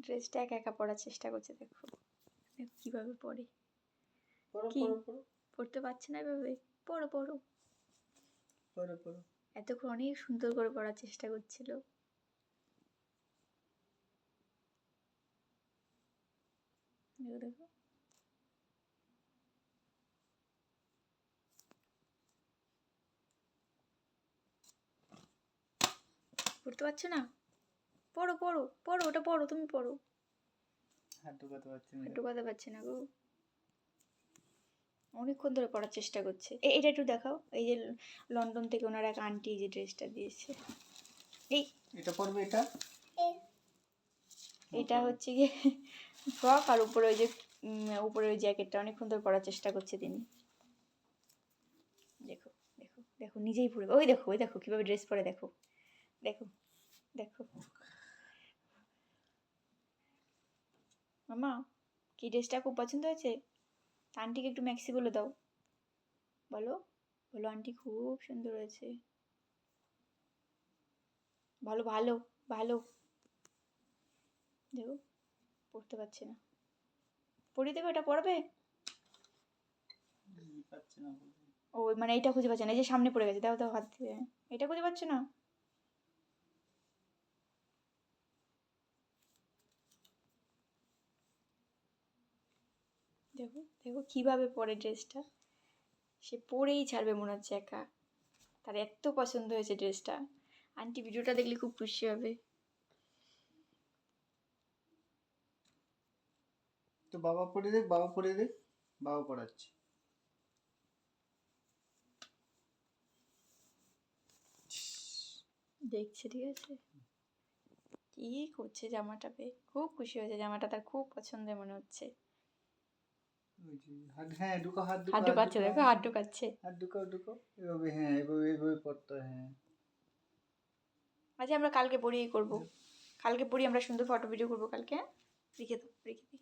ড্রেসটা একা একা পরার চেষ্টা করছে, দেখো দেখো কীভাবে পরে। পড়ো কি পড়ো পড়ো পড়তে পারছে না এভাবে? পড়ো পড়ো। পড়ো পড়ো। এতক্ষণ অনেক সুন্দর করে পড়ার চেষ্টা করছিল। দেখো দেখো পড়তে পারছো না? পড়ো পড়ো পড়ো, ওটা পড়ো, তুমি পড়ো। হাত ঢোকাতে পারছি না। হাত ঢোকাতে পারছে না গো, অনেকক্ষণ ধরে পড়ার চেষ্টা করছে। এটা একটু দেখাও, এই যে লন্ডন থেকে ওনার এক আন্টি যে ড্রেসটা দিয়েছে। এই এটা পড়বে এটা? এটা হচ্ছে গিয়ে ফ্রক, আর উপরে ওই যে উপরে ওই জ্যাকেটটা অনেকক্ষণ ধরে পরার চেষ্টা করছে তিনি। দেখো দেখো দেখো নিজেই পরে, ওই দেখো ওই দেখো কীভাবে ড্রেস পরে, দেখো দেখো দেখো। মামা কি ড্রেসটা খুব পছন্দ হয়েছে? আন্টিকে একটু ম্যাক্সি বলে দাও, বলো বলো আন্টি খুব সুন্দর হয়েছে। ভালো ভালো ভালো। দেখো পড়তে পারছে না, পড়িয়ে দেবে, ওটা পড়বে। পাচ্ছি না। ও মানে এইটা খুঁজে পাচ্ছে না, এই যে সামনে পড়ে গেছে, দাও দাও হাত দিয়ে। এটা খুঁজে পাচ্ছে না। দেখো দেখো কীভাবে পরে ড্রেসটা, সে পরেই ছাড়বে মনে হচ্ছে একা, তার এত পছন্দ হয়েছে ড্রেসটা। আন্টি ভিডিওটা দেখলে খুব খুশি হবে। তো বাবা পড়ে দেখ, বাবা পড়ে দেখ, বাবা পড়াচ্ছে। দেখছে ঠিক আছে কি করছে, জামাটা পেয়ে খুব খুশি হয়েছে, জামাটা তার খুব পছন্দের মনে হচ্ছে। হাত, হ্যাঁ ঢুকাও, হাত হাত ঢুকাও, হাত ঢুকাচ্ছে, ঢুকাও, দেখো হাত ঢুকাচ্ছে। হাত ঢুকাও ঢুকাও, এভাবে, হ্যাঁ এভাবে এভাবে পড়তে হয়, হ্যাঁ। আচ্ছা আমরা কালকে পড়িয়েই করবো, কালকে পড়ি, আমরা সুন্দর ফটো ভিডিও করবো কালকে। হ্যাঁ রেখে দাও, রেখে দিই।